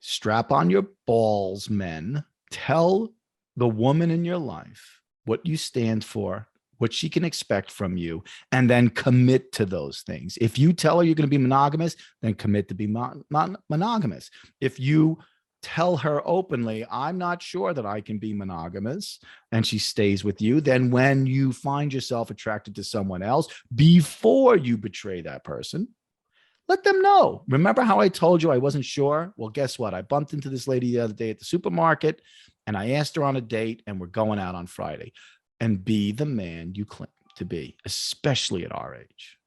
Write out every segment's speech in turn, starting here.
Strap on your balls, men. Tell the woman in your life what you stand for, what she can expect from you, and then commit to those things. If you tell her you're going to be monogamous, then commit to be monogamous. If you tell her openly, I'm not sure that I can be monogamous, and she stays with you, then when you find yourself attracted to someone else, before you betray that person, let them know. Remember how I told you I wasn't sure? Well, guess what? I bumped into this lady the other day at the supermarket, and I asked her on a date, and we're going out on Friday. And be the man you claim to be, especially at our age.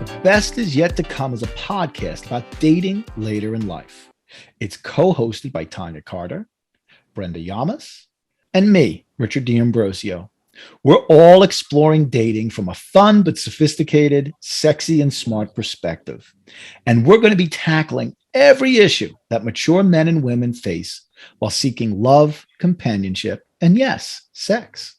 The Best Is Yet to Come is a podcast about dating later in life. It's co-hosted by Tonya Carter, Brenda Yamas, and me, Richard D'Ambrosio. We're all exploring dating from a fun but sophisticated, sexy, and smart perspective. And we're going to be tackling every issue that mature men and women face while seeking love, companionship, and yes, sex.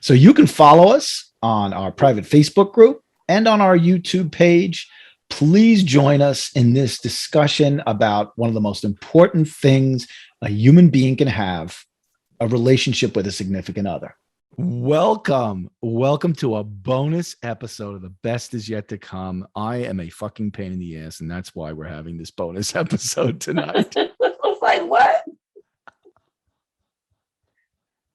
So you can follow us on our private Facebook group and on our YouTube page. Please join us in this discussion about one of the most important things a human being can have, a relationship with a significant other. Welcome to a bonus episode of The Best Is Yet to Come. I am a fucking pain in the ass, and that's why we're having this bonus episode tonight. I was like, what?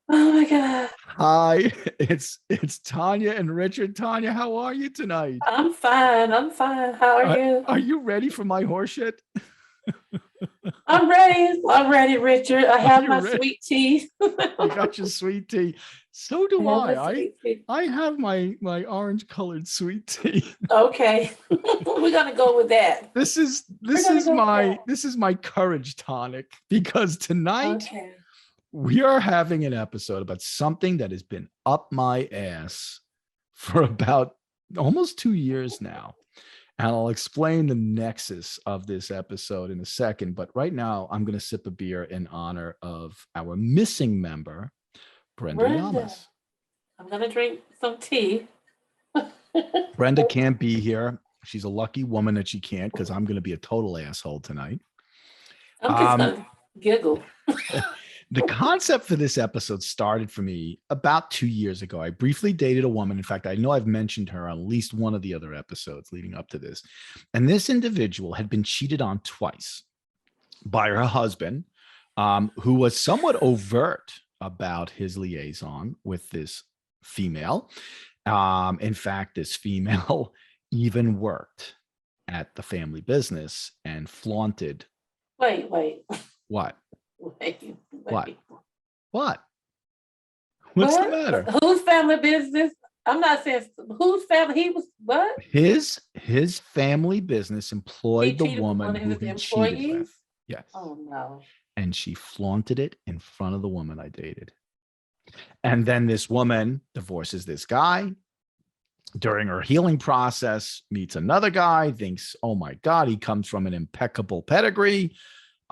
Oh my God. Hi, it's Tonya and Richard. Tonya, how are you tonight? I'm fine. How are you? Are you ready for my horseshit? I'm ready, Richard. I have my sweet tea. You got your sweet tea. So do I. I have my orange colored sweet tea. Okay. We're gonna go with that. This is my courage tonic, because tonight we are having an episode about something that has been up my ass for about almost 2 years now. And I'll explain the nexus of this episode in a second. But right now, I'm going to sip a beer in honor of our missing member, Brenda Yamas. I'm going to drink some tea. Brenda can't be here. She's a lucky woman that she can't, because I'm going to be a total asshole tonight. I'm just going to giggle. The concept for this episode started for me about 2 years ago. I briefly dated a woman. In fact, I know I've mentioned her on at least one of the other episodes leading up to this. And this individual had been cheated on twice by her husband, who was somewhat overt about his liaison with this female. In fact, this female even worked at the family business and flaunted. Wait. What? Wait. What? What's the matter? Whose family business? I'm not saying whose family. He was what? His family business employed the woman who he cheated with. Yes. Oh no. And she flaunted it in front of the woman I dated. And then this woman divorces this guy. During her healing process, meets another guy, thinks, oh my God, he comes from an impeccable pedigree.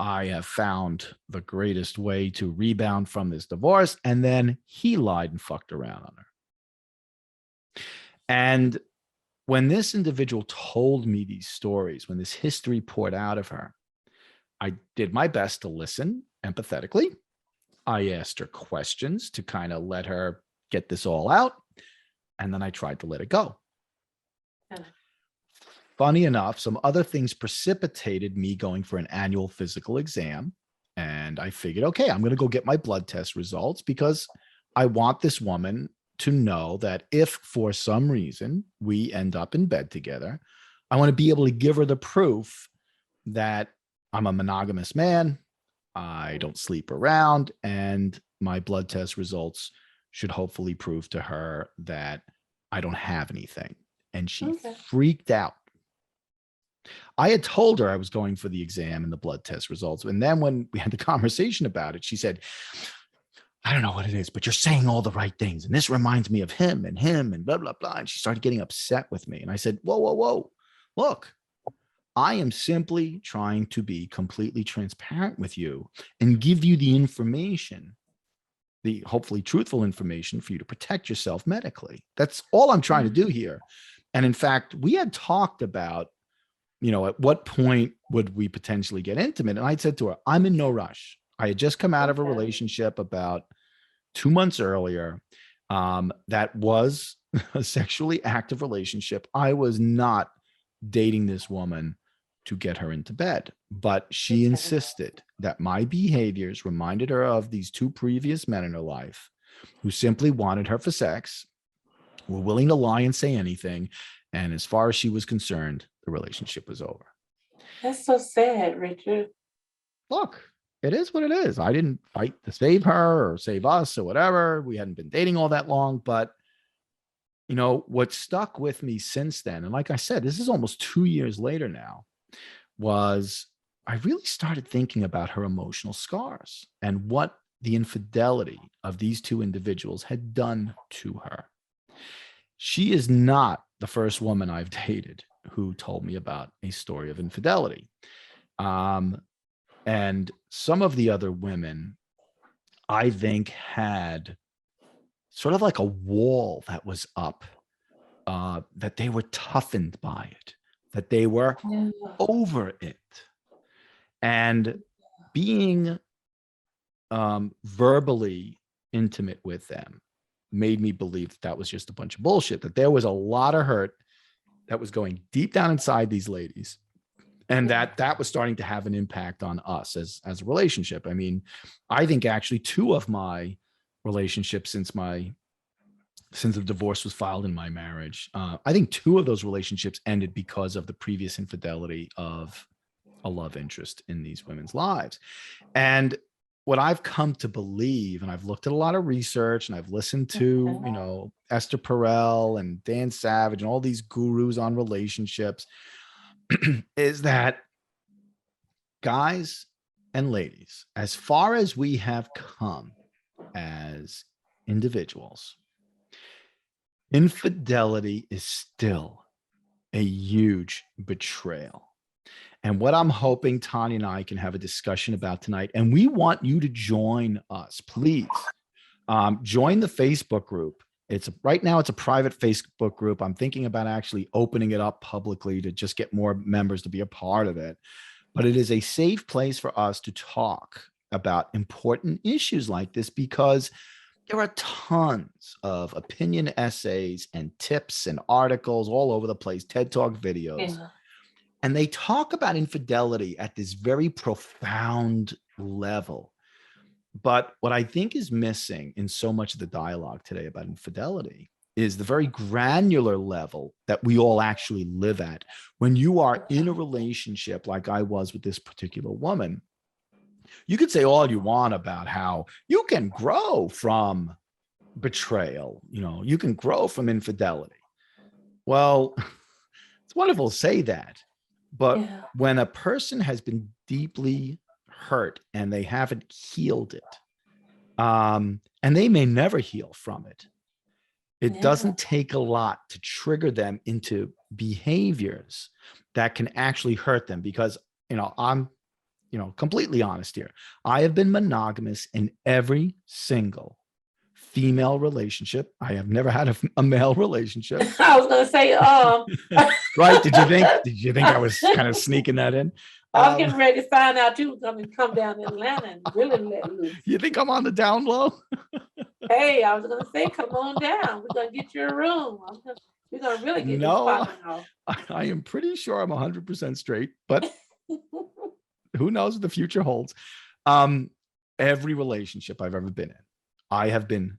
I have found the greatest way to rebound from this divorce. And then he lied and fucked around on her. And when this individual told me these stories, when this history poured out of her, I did my best to listen empathetically. I asked her questions to kind of let her get this all out. And then I tried to let it go. Funny enough, some other things precipitated me going for an annual physical exam. And I figured, okay, I'm going to go get my blood test results, because I want this woman to know that if for some reason we end up in bed together, I want to be able to give her the proof that I'm a monogamous man. I don't sleep around, and my blood test results should hopefully prove to her that I don't have anything. And she freaked out. I had told her I was going for the exam and the blood test results. And then when we had the conversation about it, she said, I don't know what it is, but you're saying all the right things. And this reminds me of him and blah, blah, blah. And she started getting upset with me. And I said, whoa. Look, I am simply trying to be completely transparent with you and give you the information, the hopefully truthful information for you to protect yourself medically. That's all I'm trying to do here. And in fact, we had talked about, at what point would we potentially get intimate? And I said to her, I'm in no rush. I had just come out of a relationship about 2 months earlier. That was a sexually active relationship. I was not dating this woman to get her into bed, but she insisted that my behaviors reminded her of these 2 previous men in her life who simply wanted her for sex, were willing to lie and say anything. And as far as she was concerned, the relationship was over. That's so sad, Richard. Look, it is what it is. I didn't fight to save her or save us or whatever. We hadn't been dating all that long, but what stuck with me since then, and like I said, this is almost 2 years later now, was I really started thinking about her emotional scars and what the infidelity of these 2 individuals had done to her. She is not the first woman I've dated who told me about a story of infidelity. And some of the other women, I think, had sort of like a wall that was up, that they were toughened by it, that they were over it. And being verbally intimate with them made me believe that was just a bunch of bullshit, that there was a lot of hurt that was going deep down inside these ladies, and that was starting to have an impact on us as a relationship. I mean, I think actually 2 of my relationships since the divorce was filed in my marriage, I think 2 of those relationships ended because of the previous infidelity of a love interest in these women's lives. And what I've come to believe, and I've looked at a lot of research and I've listened to, Esther Perel and Dan Savage and all these gurus on relationships, is that guys and ladies, as far as we have come as individuals, infidelity is still a huge betrayal. And what I'm hoping Tonya and I can have a discussion about tonight, and we want you to join us, please. Join the Facebook group. Right now it's a private Facebook group. I'm thinking about actually opening it up publicly to just get more members to be a part of it. But it is a safe place for us to talk about important issues like this, because there are tons of opinion essays and tips and articles all over the place, TED Talk videos. Yeah. And they talk about infidelity at this very profound level. But what I think is missing in so much of the dialogue today about infidelity is the very granular level that we all actually live at. When you are in a relationship like I was with this particular woman, you could say all you want about how you can grow from betrayal, you can grow from infidelity. Well, it's wonderful to say that. But when a person has been deeply hurt and they haven't healed it, and they may never heal from it, it doesn't take a lot to trigger them into behaviors that can actually hurt them. Because, I'm, completely honest here. I have been monogamous in every single female relationship. I have never had a male relationship. I was gonna say, right? Did you think I was kind of sneaking that in? I was getting ready to find out you were gonna come down to Atlanta and really let loose. You think I'm on the down low? Hey, I was gonna say, come on down. We're gonna get you a room. We're gonna really get this popping off. I am pretty sure I'm 100% straight, but who knows what the future holds. Every relationship I've ever been in, I have been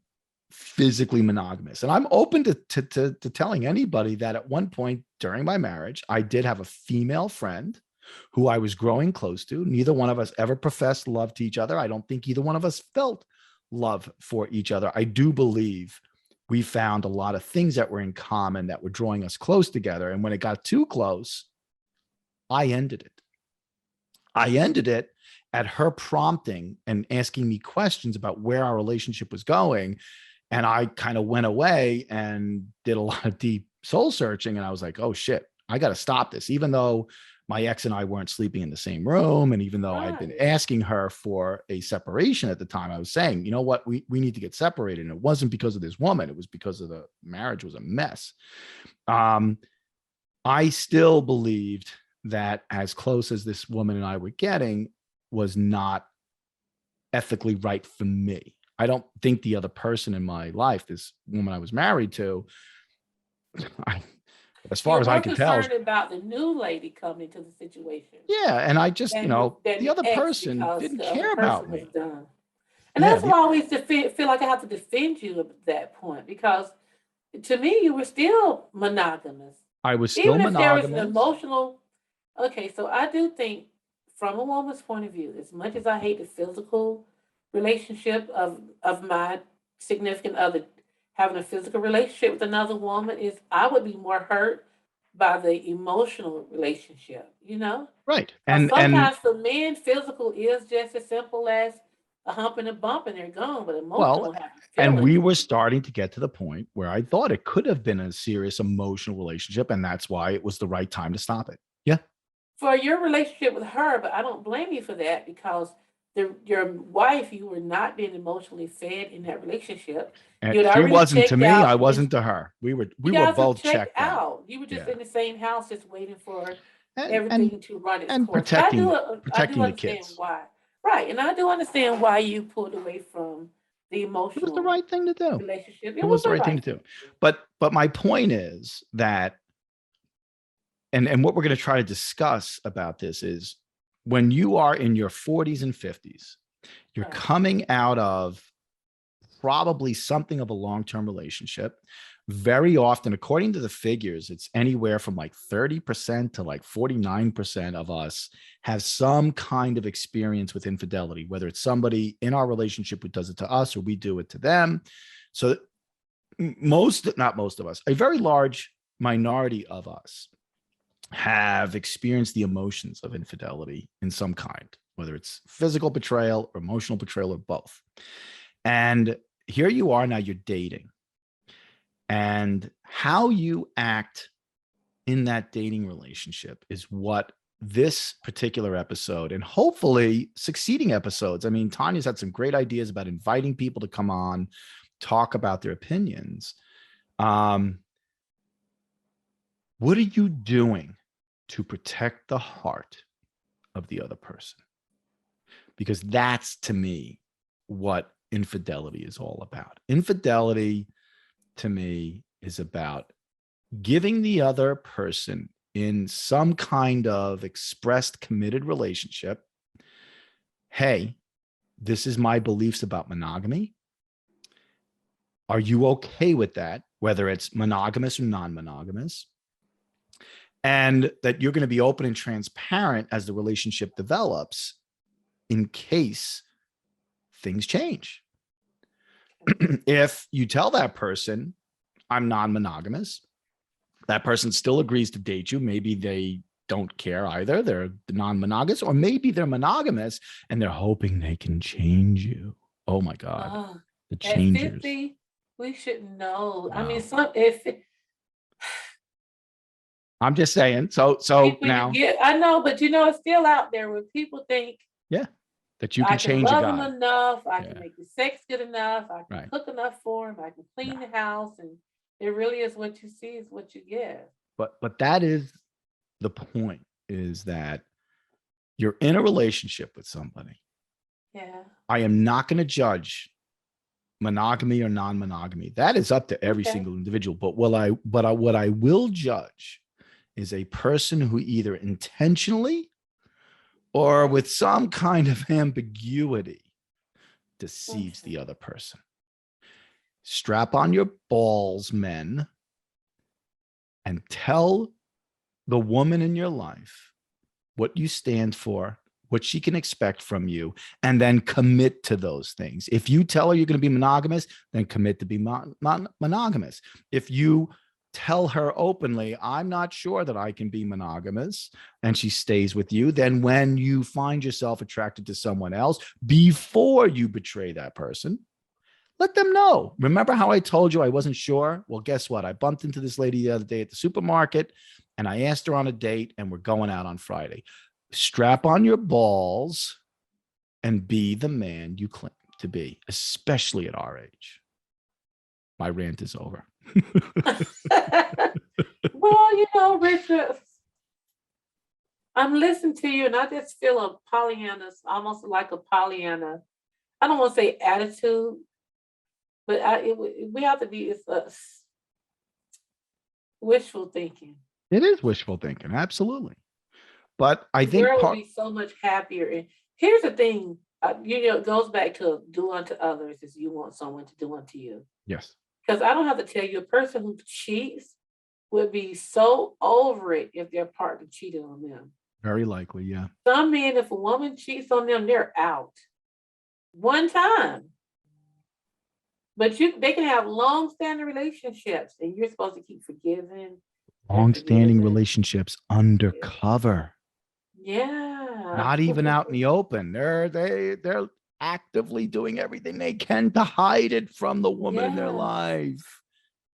physically monogamous. And I'm open to telling anybody that at one point during my marriage, I did have a female friend who I was growing close to. Neither one of us ever professed love to each other. I don't think either one of us felt love for each other. I do believe we found a lot of things that were in common that were drawing us close together. And when it got too close, I ended it. I ended it at her prompting and asking me questions about where our relationship was going. And I kind of went away and did a lot of deep soul searching. And I was like, oh shit, I got to stop this. Even though my ex and I weren't sleeping in the same room. And even though I'd been asking her for a separation at the time, I was saying, you know what, we need to get separated. And it wasn't because of this woman. It was because of the marriage was a mess. I still believed that as close as this woman and I were getting was not ethically right for me. I don't think the other person in my life, this woman I was married to, as far as I can tell, concerned about the new lady coming to the situation. Yeah, and I just, the other person didn't care about me. And that's why I always feel like I have to defend you at that point, because to me, you were still monogamous. I was still Even monogamous. If there was an emotional. Okay, so I do think, from a woman's point of view, as much as I hate the physical relationship of my significant other having a physical relationship with another woman, is I would be more hurt by the emotional relationship, Right. And sometimes for men, physical is just as simple as a hump and a bump and they're gone, but emotional and we were starting to get to the point where I thought it could have been a serious emotional relationship, and that's why it was the right time to stop it. Yeah. For your relationship with her, but I don't blame you for that, because your wife, you were not being emotionally fed in that relationship. She wasn't to me. I wasn't to her. We were both checked out. You were just in the same house, just waiting for everything to run its course. Protecting the kids. Why, right? And I do understand why you pulled away from the emotional. It was the right thing to do. Relationship. It was the right thing to do. But my point is that, and what we're going to try to discuss about this is, when you are in your 40s and 50s, you're coming out of probably something of a long-term relationship. Very often, according to the figures, it's anywhere from like 30% to like 49% of us have some kind of experience with infidelity, whether it's somebody in our relationship who does it to us or we do it to them. So not most of us, a very large minority of us have experienced the emotions of infidelity in some kind, whether it's physical betrayal or emotional betrayal or both. And here you are now, you're dating. And how you act in that dating relationship is what this particular episode, and hopefully succeeding episodes. I mean, Tonya's had some great ideas about inviting people to come on, talk about their opinions. What are you doing to protect the heart of the other person? Because that's, to me, what infidelity is all about. Infidelity, to me, is about giving the other person in some kind of expressed committed relationship, hey, this is my beliefs about monogamy. Are you okay with that? Whether it's monogamous or non-monogamous. And that you're going to be open and transparent as the relationship develops in case things change. If you tell that person, I'm non-monogamous, that person still agrees to date you. Maybe they don't care either. They're non-monogamous, or maybe they're monogamous and they're hoping they can change you. Oh my God. The changers. At 50, we should know. Wow. I mean, I'm just saying. So now I know, but it's still out there where people think, that you can change a guy. I can love him enough. I can make the sex good enough. I can cook enough for him. I can clean the house, and it really is what you see is what you get. But that is the point: is that you're in a relationship with somebody. Yeah. I am not going to judge monogamy or non-monogamy. That is up to every single individual. But what I will judge is a person who either intentionally or with some kind of ambiguity deceives the other person. Strap on your balls, men, and tell the woman in your life what you stand for, what she can expect from you, and then commit to those things. If you tell her you're going to be monogamous, then commit to be monogamous. If you tell her openly, I'm not sure that I can be monogamous, and she stays with you, then when you find yourself attracted to someone else, before you betray that person, let them know. Remember how I told you I wasn't sure? Well, guess what? I bumped into this lady the other day at the supermarket, and I asked her on a date and we're going out on Friday. Strap on your balls and be the man you claim to be, especially at our age. My rant is over. Well, Richard, I'm listening to you and I just feel a Pollyanna, almost like a Pollyanna. I don't want to say attitude, but we have to be, it's wishful thinking. It is wishful thinking, absolutely. But I The think world would be so much happier. And here's the thing, it goes back to do unto others as you want someone to do unto you. yes, Because I don't have to tell you, a person who cheats would be so over it if their partner cheated on them. very likely, yeah. Some men, if a woman cheats on them, they're out. One time. But they can have long-standing relationships, and you're supposed to keep forgiving. Long-standing relationships undercover. Yeah. Not even out in the open. They're actively doing everything they can to hide it from the woman in their life.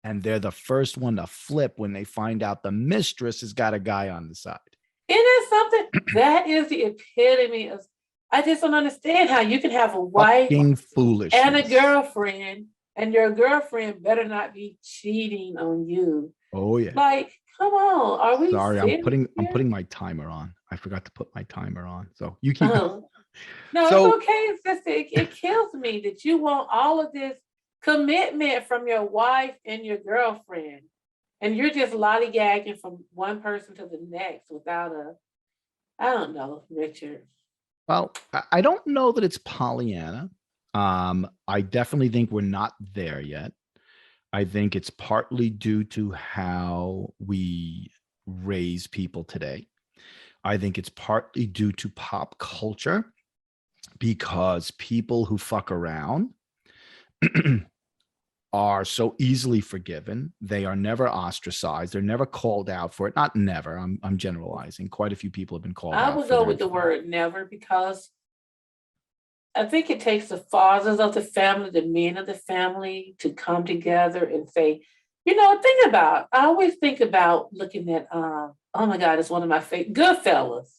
And they're the first one to flip when they find out the mistress has got a guy on the side. It is something that is the epitome of, I just don't understand how you can have a wife and a girlfriend, and your girlfriend better not be cheating on you. Oh yeah. Like, come on. Are we sorry? I'm putting my timer on. I forgot to put my timer on. So you keep No, so, it's okay. It's just it kills me that you want all of this commitment from your wife and your girlfriend, and you're just lollygagging from one person to the next without I don't know, Richard. Well, I don't know that it's Pollyanna. I definitely think we're not there yet. I think it's partly due to how we raise people today. I think it's partly due to pop culture, because people who fuck around are so easily forgiven. They are never ostracized. They're never called out for it. Not never. I'm generalizing. Quite a few people have been called out. I would go with the word never, because I think it takes the fathers of the family, the men of the family, to come together and say, I always think about looking at, oh my God, it's one of my favorite, Goodfellas.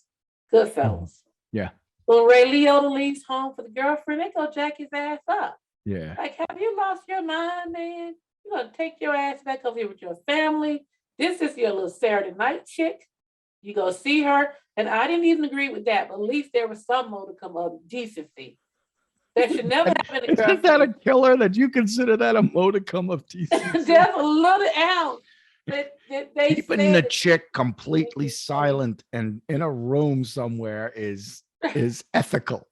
Yeah. When Ray Liotta leaves home for the girlfriend, they go jack his ass up. Yeah. Like, have you lost your mind, man? You're going to take your ass back over here with your family. This is your little Saturday night chick. You go see her. And I didn't even agree with that, but at least there was some modicum of decency. There should never have been a girlfriend. Isn't that a killer that you consider that a modicum of decency? There's a little ounce. They keeping the chick completely silent and in a room somewhere is ethical.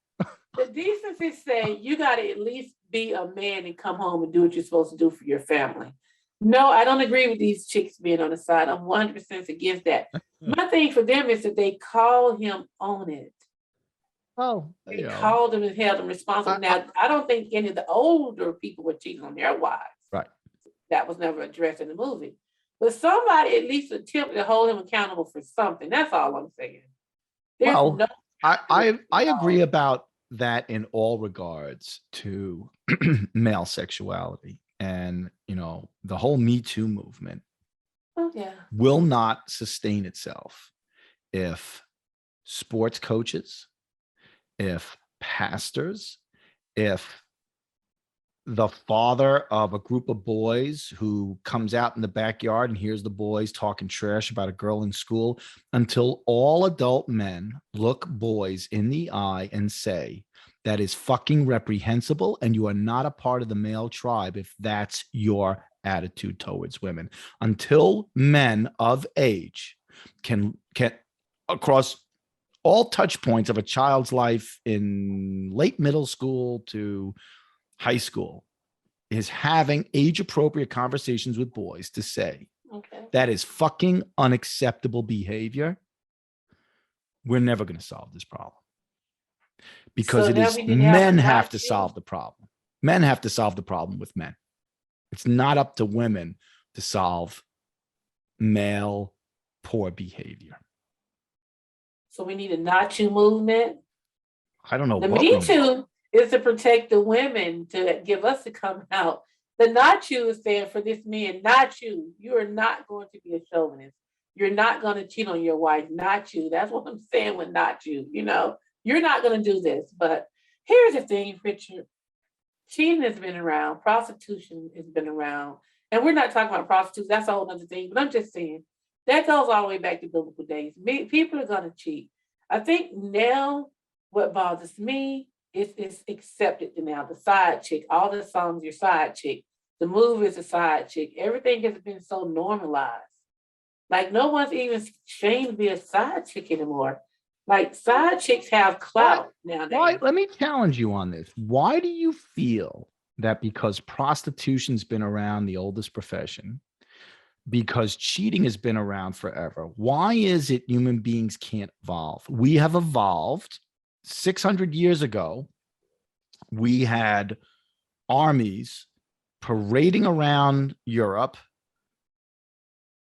The decency say you got to at least be a man and come home and do what you're supposed to do for your family. No, I don't agree with these chicks being on the side. I'm 100% against that. My thing for them is that they call him on it. Oh, they called him and held him responsible. Now, I don't think any of the older people were cheating on their wives. Right. That was never addressed in the movie. But somebody at least attempted to hold him accountable for something. That's all I'm saying. I agree about that in all regards to male sexuality, and the whole Me Too movement will not sustain itself if sports coaches, if pastors, if the father of a group of boys who comes out in the backyard and hears the boys talking trash about a girl in school, until all adult men look boys in the eye and say, that is fucking reprehensible, and you are not a part of the male tribe if that's your attitude towards women. Until men of age can across all touch points of a child's life in late middle school to high school, is having age appropriate conversations with boys to say that is fucking unacceptable behavior, we're never going to solve this problem. Because it is men have to solve the problem. Men have to solve the problem with men. It's not up to women to solve male poor behavior. So we need a not you movement. I don't know. The Me Too is to protect the women, to give us to come out. The not you is saying for this man, not you. You are not going to be a chauvinist. you're not going to cheat on your wife, not you. That's what I'm saying with not you. You know, you're not going to do this. But here's the thing, Richard. Cheating has been around. Prostitution has been around. And we're not talking about prostitutes. That's a whole other thing. But I'm just saying that goes all the way back to biblical days. People are going to cheat. I think now what bothers me is it's accepted now. The side chick, all the songs, your side chick. The movies, a side chick. Everything has been so normalized. Like no one's even ashamed to be a side chick anymore. Like side chicks have clout nowadays. Why? Let me challenge you on this. Why do you feel that because prostitution's been around, the oldest profession, because cheating has been around forever, why is it human beings can't evolve? We have evolved. 600 years ago, we had armies parading around Europe,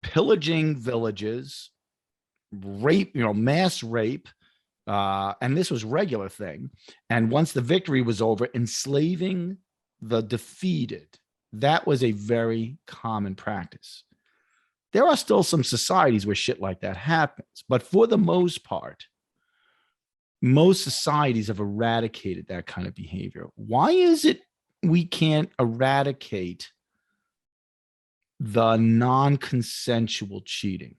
pillaging villages, rape, mass rape. And this was a regular thing. And once the victory was over, enslaving the defeated. That was a very common practice. There are still some societies where shit like that happens. But for the most part, most societies have eradicated that kind of behavior. Why is it we can't eradicate the non-consensual cheating?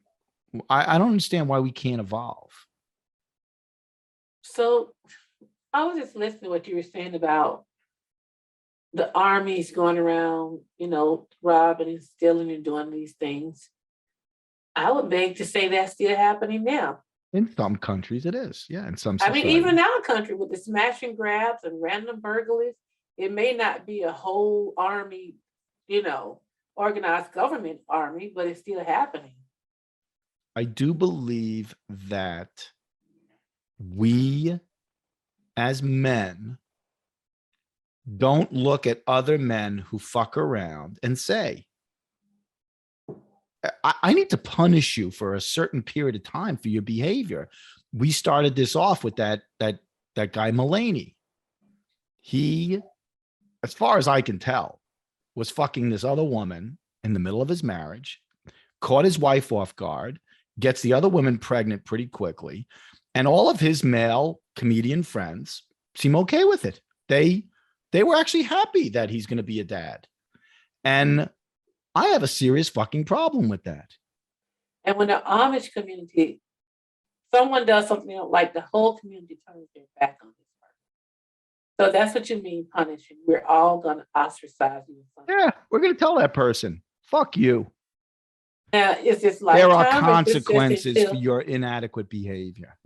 I don't understand why we can't evolve. So I was just listening to what you were saying about the armies going around, robbing and stealing and doing these things. I would beg to say that's still happening now. In some countries, it is. Yeah, in some societies. I mean, even in our country with the smash and grabs and random burglaries, it may not be a whole army, organized government army, but it's still happening. I do believe that we as men don't look at other men who fuck around and say, I need to punish you for a certain period of time for your behavior. We started this off with that guy Mulaney. He, as far as I can tell, was fucking this other woman in the middle of his marriage, caught his wife off guard, gets the other woman pregnant pretty quickly, and all of his male comedian friends seem okay with it. They were actually happy that he's going to be a dad. And I have a serious fucking problem with that. And when the Amish community, someone does something they don't like, the whole community turns their back on this person. So that's what you mean punishing. We're all going to ostracize you. Yeah, we're going to tell that person, fuck you. Now, is this lifetime? There are consequences for your inadequate behavior.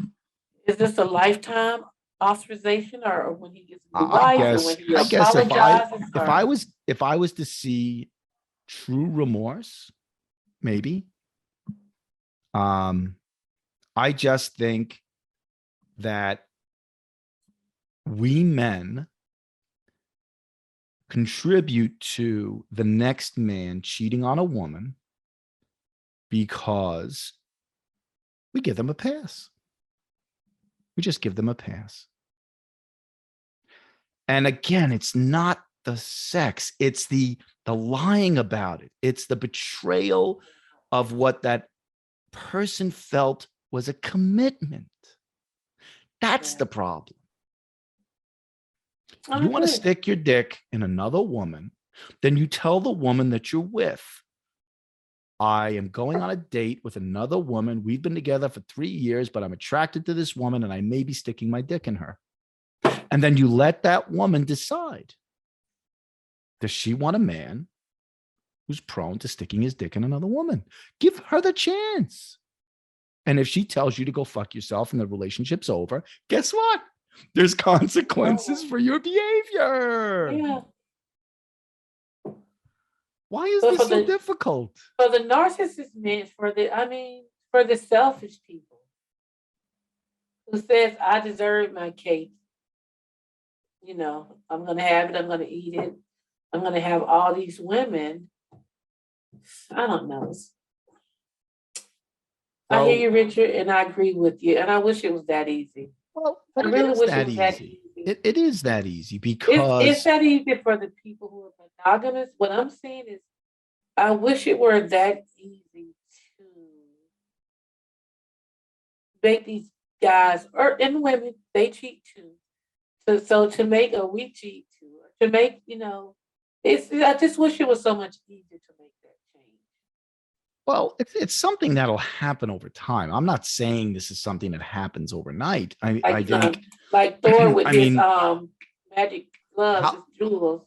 Is this a lifetime authorization, or when he gets a new wife, or when he apologizes? If I was to see true remorse, maybe. I just think that we men contribute to the next man cheating on a woman because we give them a pass. We just give them a pass. And again, it's not the sex, it's the lying about it. It's the betrayal of what that person felt was a commitment. That's the problem. You want to stick your dick in another woman, then you tell the woman that you're with, I am going on a date with another woman. We've been together for 3 years, but I'm attracted to this woman and I may be sticking my dick in her. And then you let that woman decide. Does she want a man who's prone to sticking his dick in another woman? Give her the chance. And if she tells you to go fuck yourself and the relationship's over, guess what? There's consequences for your behavior. Yeah. Why is this so difficult? For the narcissist men, for the selfish people who says, I deserve my cake. I'm going to have it. I'm going to eat it. I'm going to have all these women. I don't know. I hear you, Richard, and I agree with you. And I wish it was that easy. Well, I really wish it was that easy. It is that easy because it's that easy for the people who are monogamous. What I'm saying is, I wish it were that easy to make these guys and women, they cheat too. So to make a we cheat too, or to make, I just wish it was so much easier to make that change. Well, it's something that'll happen over time. I'm not saying this is something that happens overnight. I Like think, like Thor with I his mean, magic gloves, how his jewels.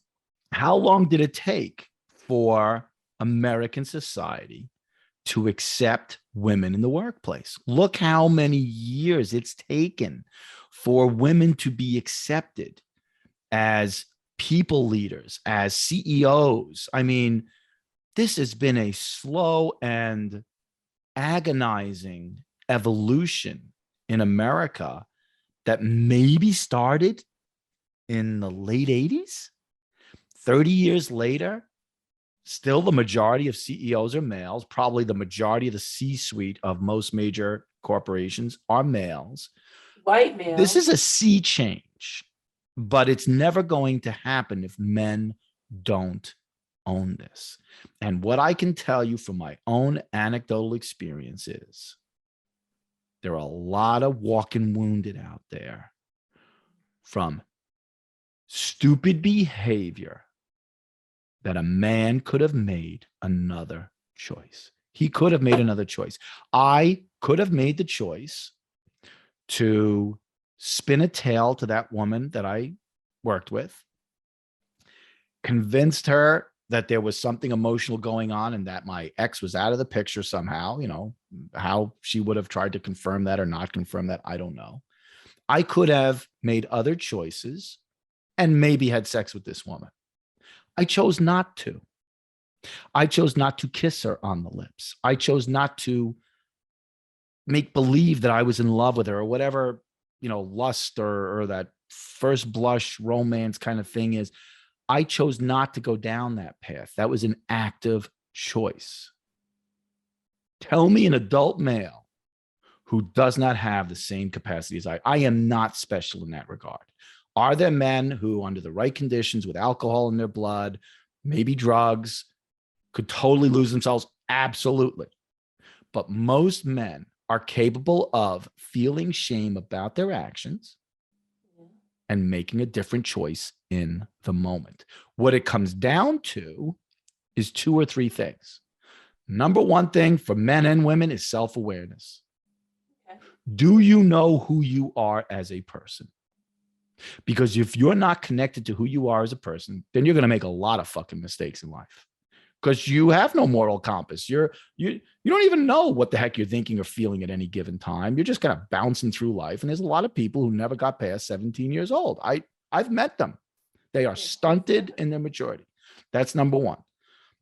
how long did it take for American society to accept women in the workplace? Look how many years it's taken for women to be accepted as people leaders, as CEOs. I mean, this has been a slow and agonizing evolution in America that maybe started in the late 80s. 30 years later, still the majority of CEOs are males. Probably the majority of the C-suite of most major corporations are males. White This male. is a sea change, but it's never going to happen if men don't own this. And what I can tell you from my own anecdotal experience is there are a lot of walking wounded out there from stupid behavior that a man could have made another choice. He could have made another choice. I could have made the choice to spin a tale to that woman that I worked with, convinced her that there was something emotional going on and that my ex was out of the picture somehow. How she would have tried to confirm that or not confirm that, I don't know. I could have made other choices and maybe had sex with this woman. I chose not to. I chose not to kiss her on the lips. I chose not to make believe that I was in love with her or whatever, lust or that first blush romance kind of thing is. I chose not to go down that path. That was an active choice. Tell me an adult male who does not have the same capacity as I. I am not special in that regard. Are there men who, under the right conditions, with alcohol in their blood, maybe drugs, could totally lose themselves? Absolutely. But most men are capable of feeling shame about their actions and making a different choice in the moment. What it comes down to is 2 or 3 things. Number one thing for men and women is self-awareness. Okay. Do you know who you are as a person? Because if you're not connected to who you are as a person, then you're going to make a lot of fucking mistakes in life. Because you have no moral compass. You don't even know what the heck you're thinking or feeling at any given time. You're just kind of bouncing through life. And there's a lot of people who never got past 17 years old. I've met them. They are stunted in their maturity. That's number one.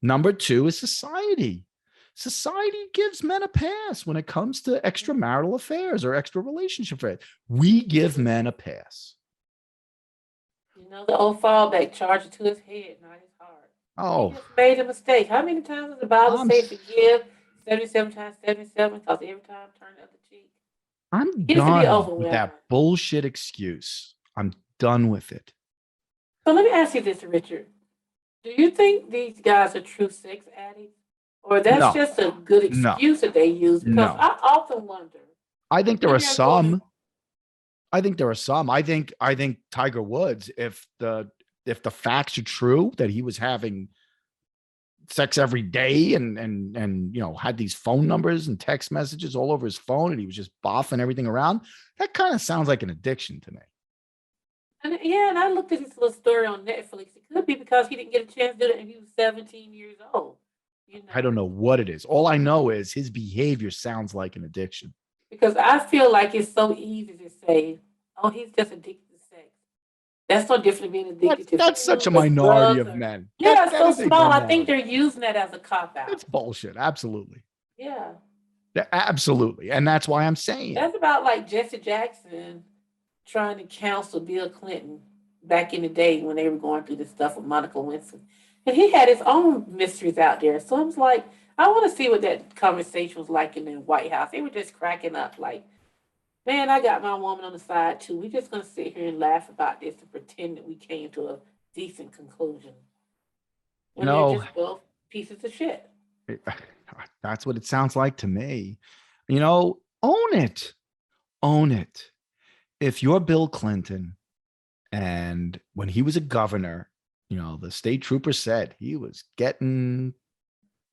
Number two is society. Society gives men a pass when it comes to extramarital affairs or extra relationship affairs. We give men a pass. The old fallback, charge it to his head, not his heart. Oh, he just made a mistake. How many times does the Bible say forgive? 77 times 77, because every time turn the other cheek. I'm done with that bullshit excuse. I'm done with it. So let me ask you this, Richard. Do you think these guys are true sex addicts? Or that's just a good excuse that they use? Because I often wonder. I think there are some. I think Tiger Woods, if the facts are true that he was having sex every day and had these phone numbers and text messages all over his phone and he was just boffing everything around, that kind of sounds like an addiction to me. And I looked at this little story on Netflix. It could be because he didn't get a chance to do it and he was 17 years old. I don't know what it is. All I know is his behavior sounds like an addiction. Because I feel like it's so easy to say, oh, he's just addicted to sex. That's no different than being addicted to That's such a minority of men. Yeah, it's so small. I think they're using that as a cop-out. It's bullshit. Absolutely. Yeah. Absolutely. And that's why I'm saying. That's about like Jesse Jackson trying to counsel Bill Clinton back in the day when they were going through this stuff with Monica Lewinsky. And he had his own mysteries out there. So I was like, I want to see what that conversation was like in the White House. They were just cracking up like, man, I got my woman on the side too. We're just going to sit here and laugh about this and pretend that we came to a decent conclusion. When they're just both pieces of shit. That's what it sounds like to me. Own it. Own it. If you're Bill Clinton and when he was a governor, the state trooper said he was getting,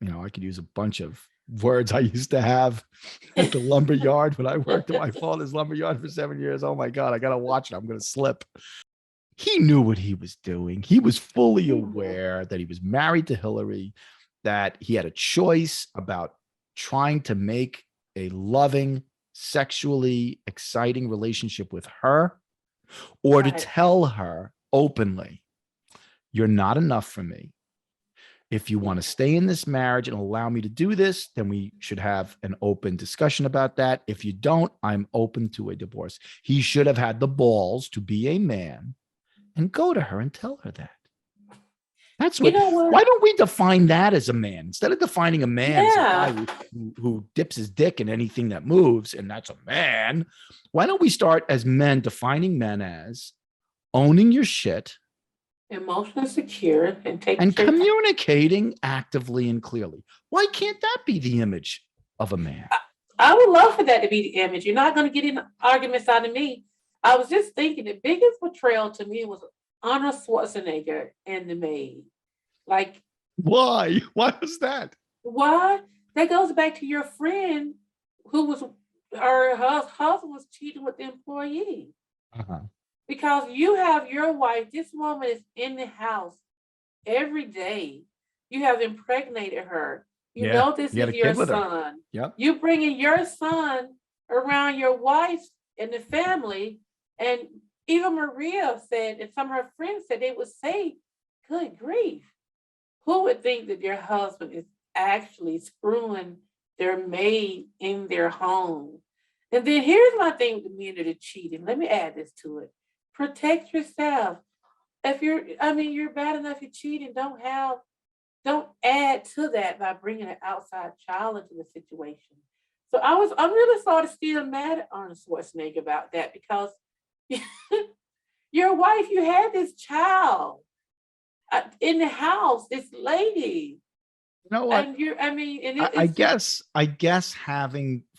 I could use a bunch of words I used to have at the lumber yard when I worked at my father's lumber yard for 7 years. Oh my God, I got to watch it. I'm going to slip. He knew what he was doing. He was fully aware that he was married to Hillary, that he had a choice about trying to make a loving, sexually exciting relationship with her, or to tell her openly, you're not enough for me. If you want to stay in this marriage and allow me to do this, then we should have an open discussion about that. If you don't, I'm open to a divorce. He should have had the balls to be a man and go to her and tell her that. That's what. Why don't we define that as a man instead of defining a man as a guy who dips his dick in anything that moves, and that's a man? Why don't we start as men defining men as owning your shit, emotionally secure, and communicating actively and clearly? Why can't that be the image of a man? I would love for that to be the image. You're not going to get in arguments out of me. I was just thinking the biggest betrayal to me was Arnold Schwarzenegger and the maid. Like, why? Why was that? Why? That goes back to your friend who was, her husband was cheating with the employee. Because you have your wife, this woman is in the house every day. You have impregnated her. You know this is your son. Yep. You bringing your son around your wife and the family. And even Maria said, and some of her friends said, they would say, good grief. Who would think that their husband is actually screwing their maid in their home? And then here's my thing with the men that are cheating. Let me add this to it. Protect yourself. If you're bad enough, you're cheating. Don't add to that by bringing an outside child into the situation. So I'm really sort of still mad at Arnold Schwarzenegger about that, because your wife, you had this child in the house, this lady. You know what? And I guess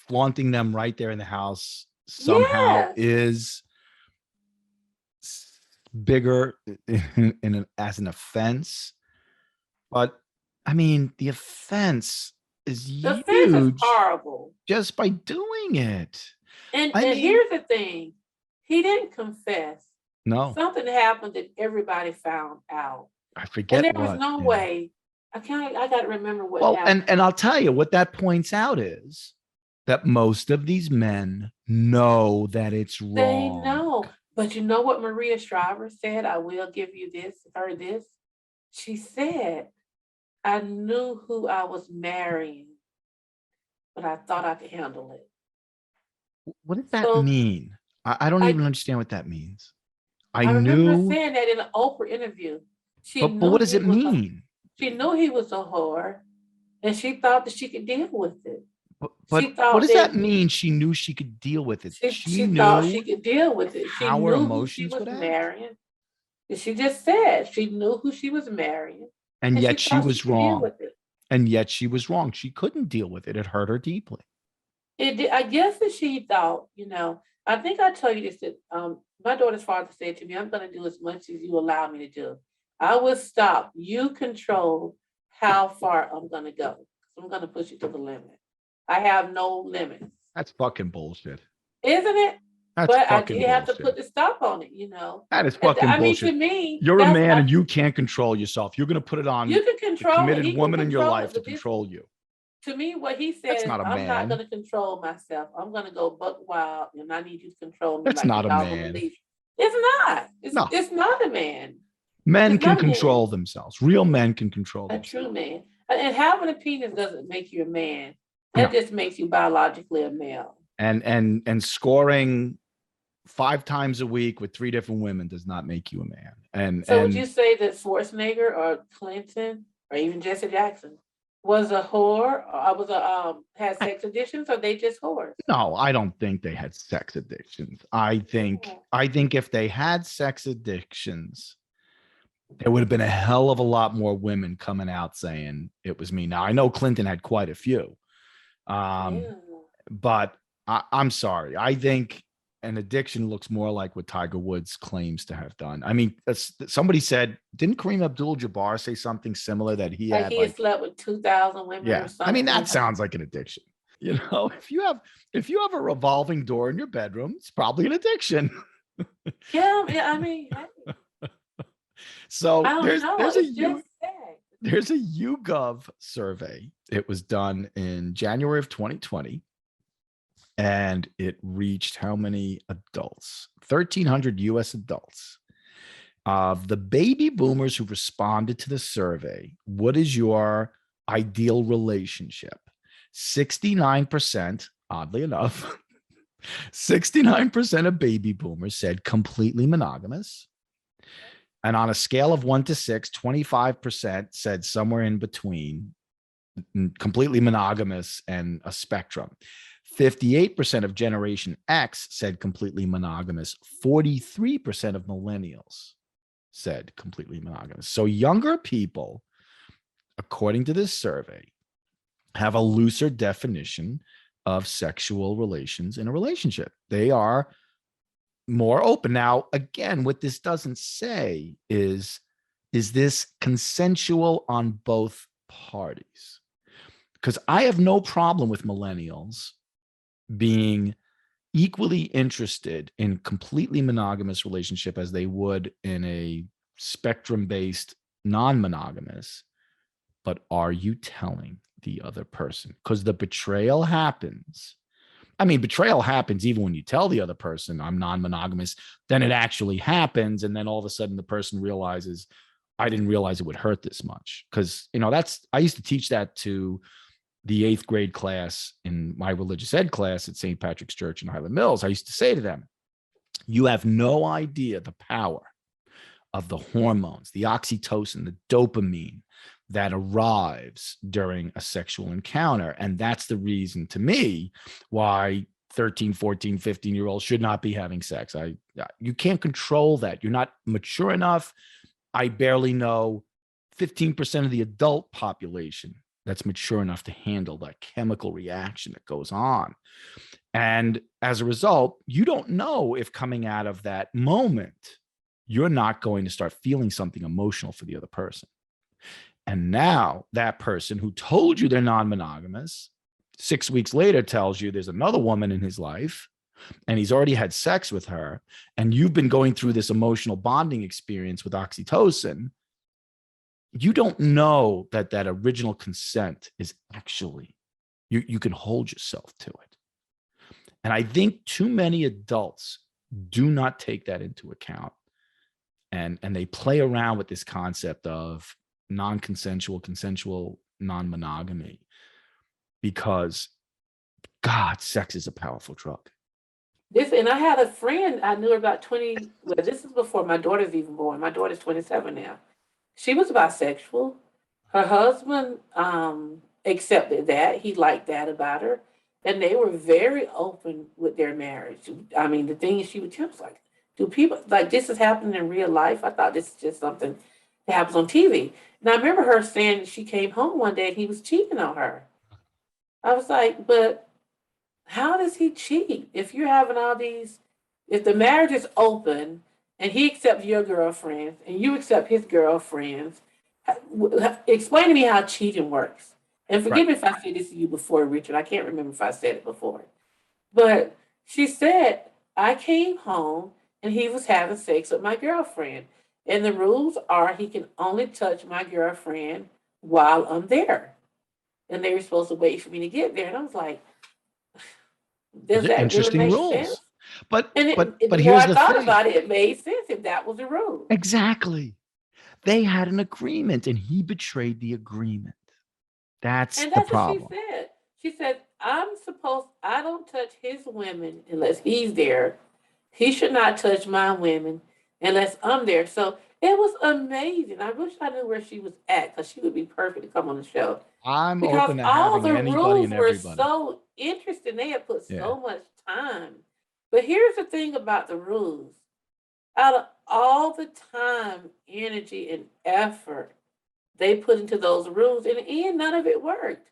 flaunting them right there in the house somehow is bigger as an offense. But the offense is huge. The offense is horrible just by doing it. And here's the thing. He didn't confess. No. Something happened that everybody found out. I forget. And there was no way. I got to remember what happened. And I'll tell you what that points out is that most of these men know that it's wrong. They know. But you know what Maria Shriver said? I will give you this. She said, I knew who I was marrying, but I thought I could handle it. What does that mean? I don't even understand what that means. I remember saying that in an Oprah interview. But what does it mean? She knew he was a whore, and she thought that she could deal with it. But what does that mean? She knew she could deal with it. She thought she could deal with it. She knew her emotions who she was marrying. And she just said she knew who she was marrying. And yet she was wrong. And yet she was wrong. She couldn't deal with it. It hurt her deeply. It did. I guess that she thought, I think I told you this, that my daughter's father said to me, I'm going to do as much as you allow me to do. I will stop. You control how far I'm going to go. I'm going to push you to the limit. I have no limits. That's fucking bullshit. Isn't it? That's but fucking you have bullshit. to put the stop on it, That is fucking bullshit. To me, you're a man and you can't control yourself. You're going to put it on you can control the committed woman in your life to control you. To me, what he said is, I'm not going to control myself. I'm going to go buck wild, and I need you to control me. That's not a man. It's not. It's not a man. Men can control themselves. Real men can control themselves. A true man. And having a penis doesn't make you a man. That just makes you biologically a male. And scoring 5 times a week with 3 different women does not make you a man. So would you say that Schwarzenegger or Clinton or even Jesse Jackson was a whore, or had sex addictions, or they just whores? No, I don't think they had sex addictions. I think if they had sex addictions, there would have been a hell of a lot more women coming out saying it was me. Now, I know Clinton had quite a few, but I'm sorry. I think an addiction looks more like what Tiger Woods claims to have done. I mean, somebody said, didn't Kareem Abdul-Jabbar say something similar that he Like had he had like, slept with 2,000 women or yeah. I mean, that something. sounds like an addiction. You know, if you have a revolving door in your bedroom, it's probably an addiction. Yeah, yeah. I mean, I So don't know. It's just sad. there's a YouGov survey. It was done in January of 2020, and it reached how many adults? 1,300 US adults. Of the baby boomers who responded to the survey, what is your ideal relationship? 69%, oddly enough, 69% of baby boomers said completely monogamous. And on a scale of 1 to 6, 25% said somewhere in between, completely monogamous and a spectrum. 58% of Generation X said completely monogamous. 43% of millennials said completely monogamous. So younger people, according to this survey, have a looser definition of sexual relations in a relationship. They are more open. Now, again, what this doesn't say is this consensual on both parties? Because I have no problem with millennials being equally interested in completely monogamous relationship as they would in a spectrum-based non-monogamous. But are you telling the other person? Because the betrayal happens. I mean, betrayal happens even when you tell the other person I'm non-monogamous, then it actually happens. And then all of a sudden the person realizes, I didn't realize it would hurt this much. Because, you know, I used to teach that to the 8th grade class in my religious ed class at St. Patrick's Church in Highland Mills. I used to say to them, you have no idea the power of the hormones, the oxytocin, the dopamine that arrives during a sexual encounter. And that's the reason to me why 13, 14, 15-year-olds should not be having sex. You can't control that. You're not mature enough. I barely know 15% of the adult population that's mature enough to handle that chemical reaction that goes on. And as a result, you don't know if coming out of that moment, you're not going to start feeling something emotional for the other person. And now that person who told you they're non-monogamous 6 weeks later tells you there's another woman in his life and he's already had sex with her. And you've been going through this emotional bonding experience with oxytocin. You don't know that that original consent is actually, you can hold yourself to it. And I think too many adults do not take that into account. And they play around with this concept of non-consensual, consensual non-monogamy, because God, sex is a powerful drug. And I had a friend, I knew her about 20, well, this is before my daughter's even born. My daughter's 27 now. She was bisexual. Her husband accepted that. He liked that about her. And they were very open with their marriage. I mean, the things she would tell us, like, do people, like, this is happening in real life? I thought this is just something that happens on TV. And I remember her saying she came home one day and he was cheating on her. I was like, but how does he cheat? If you're having all these, if the marriage is open and he accepts your girlfriends and you accept his girlfriends, explain to me how cheating works. And forgive me if I said this to you before, Richard. I can't remember if I said it before. But she said, I came home and he was having sex with my girlfriend. And the rules are he can only touch my girlfriend while I'm there. And they were supposed to wait for me to get there. And I was like, does that really Interesting make rules. sense? But And the more here's I the thought thing. about it, it made sense if that was the rule. Exactly. They had an agreement and he betrayed the agreement. That's And the that's what she problem. said. She said, I don't touch his women unless he's there. He should not touch my women unless I'm there. So it was amazing. I wish I knew where she was at because she would be perfect to come on the show. I'm Because open to all having the anybody rules and were everybody. so interesting. They had put Yeah. so much time. But here's the thing about the rules. Out of all the time, energy, and effort they put into those rules, in the end, none of it worked.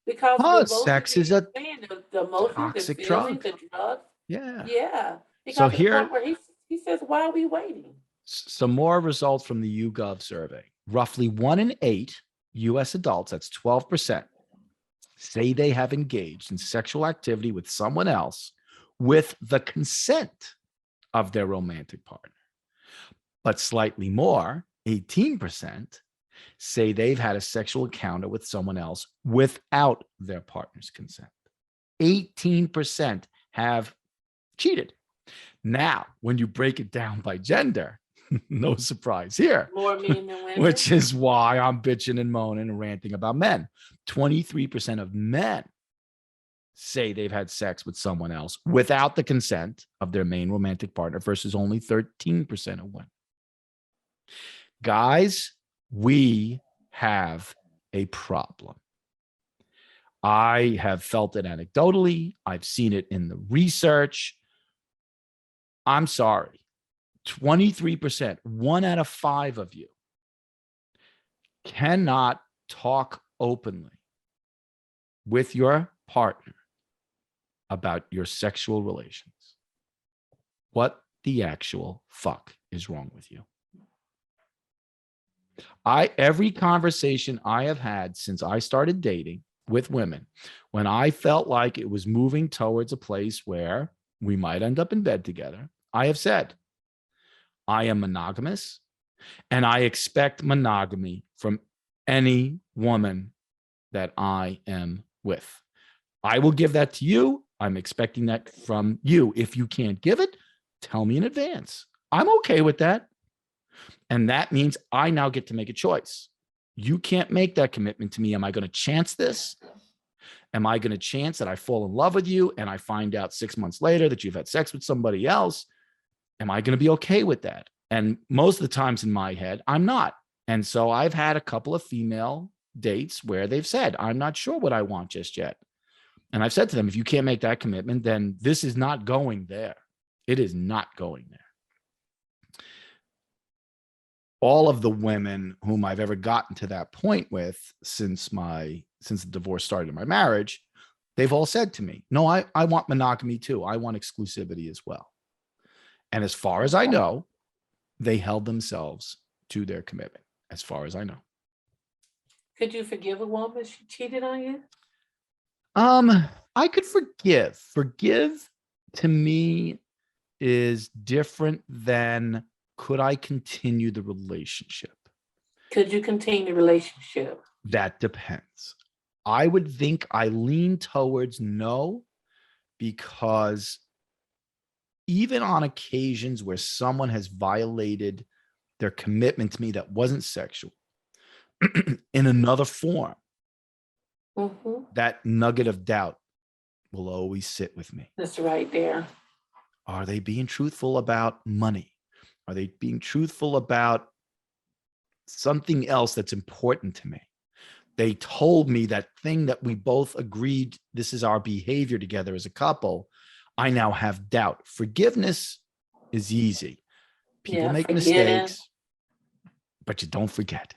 Because Oh, with both of sex you, is a saying the emotions, the toxic feelings, drug. the drugs, Yeah. yeah. It So got to the here, point where he says, "Why are we waiting?" some more results from the YouGov survey. Roughly 1 in 8 US adults, that's 12%, say they have engaged in sexual activity with someone else with the consent of their romantic partner. But slightly more, 18%, say they've had a sexual encounter with someone else without their partner's consent. 18% have cheated. Now, when you break it down by gender, no surprise here, More men than women. which is why I'm bitching and moaning and ranting about men. 23% of men say they've had sex with someone else without the consent of their main romantic partner versus only 13% of women. Guys, we have a problem. I have felt it anecdotally. I've seen it in the research. I'm sorry. 23%, 1 out of 5 of you cannot talk openly with your partner about your sexual relations. What the actual fuck is wrong with you? Every conversation I have had since I started dating with women, when I felt like it was moving towards a place where we might end up in bed together, I have said, I am monogamous and I expect monogamy from any woman that I am with. I will give that to you. I'm expecting that from you. If you can't give it, tell me in advance. I'm okay with that. And that means I now get to make a choice. You can't make that commitment to me. Am I going to chance this? Am I going to chance that I fall in love with you and I find out 6 months later that you've had sex with somebody else? Am I going to be okay with that? And most of the times in my head, I'm not. And so I've had a couple of female dates where they've said, I'm not sure what I want just yet. And I've said to them, if you can't make that commitment, then this is not going there. It is not going there. All of the women whom I've ever gotten to that point with since the divorce started in my marriage, they've all said to me, no, I want monogamy too. I want exclusivity as well. And as far as I know, they held themselves to their commitment, as far as I know. Could you forgive a woman if she cheated on you? I could forgive. Forgive to me is different than could I continue the relationship? Could you continue the relationship? That depends. I would think I lean towards no, because even on occasions where someone has violated their commitment to me that wasn't sexual in another form, that nugget of doubt will always sit with me. That's right there. Are they being truthful about money? Are they being truthful about something else that's important to me? They told me that thing that we both agreed, this is our behavior together as a couple. I now have doubt. Forgiveness is easy. People make mistakes, but you don't forget.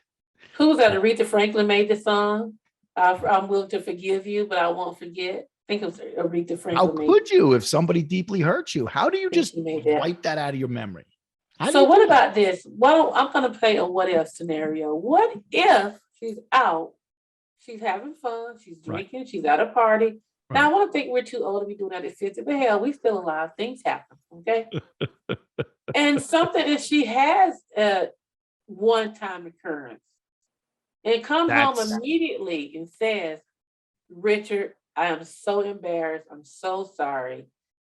Who was that? Aretha Franklin made the song. I'm willing to forgive you, but I won't forget. I think it was Aretha Franklin. How could you if somebody deeply hurt you? How do you just wipe that out of your memory? So what about this? Well, I'm going to play a what if scenario. What if she's out, she's having fun, she's drinking, she's at a party. Now, I want to think we're too old to be doing that at 50, but hell, we still alive. Things happen, okay? And something that she has a one-time occurrence and comes home immediately and says, Richard, I am so embarrassed. I'm so sorry.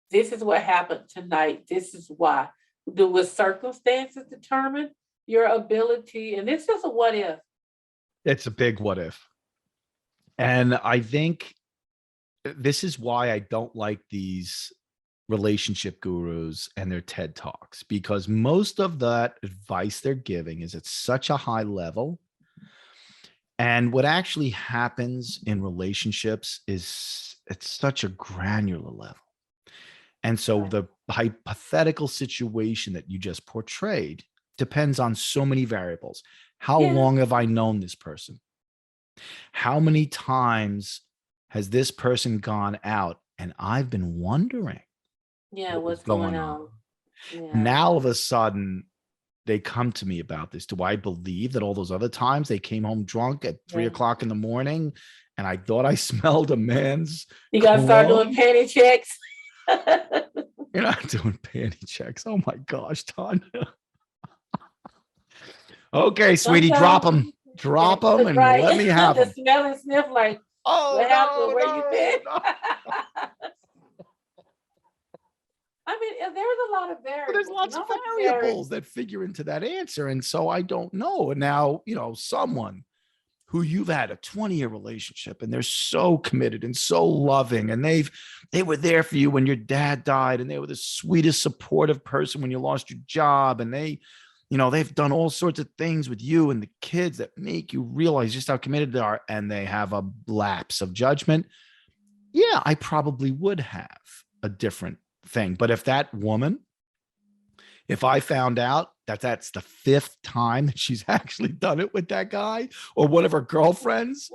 This is what happened tonight. This is why. Do circumstances determine your ability? And it's just a what if. It's a big what if. And I think this is why I don't like these relationship gurus and their TED Talks, because most of that advice they're giving is at such a high level. And what actually happens in relationships is it's such a granular level. And so the hypothetical situation that you just portrayed depends on so many variables. How long have I known this person? How many times has this person gone out? And I've been wondering Yeah, what was what's going going on. on? Yeah. Now all of a sudden they come to me about this. Do I believe that all those other times they came home drunk at 3 o'clock in the morning and I thought I smelled a man's You gotta start doing cologne? panty checks. You're not doing panty checks. Oh my gosh, Tonya. Okay, sweetie, drop them. Drop them and Right. let me have The them. smell and sniff like, Oh, what happened? Where you no, been? no. I mean, there's a lot of There's variables. lots of variables that figure into that answer. And so I don't know. And now, someone who you've had a 20-year relationship and they're so committed and so loving, and they were there for you when your dad died, and they were the sweetest supportive person when you lost your job, and they've done all sorts of things with you and the kids that make you realize just how committed they are, and they have a lapse of judgment. Yeah, I probably would have a different thing. But if I found out that that's the 5th time that she's actually done it with that guy, or one of her girlfriends,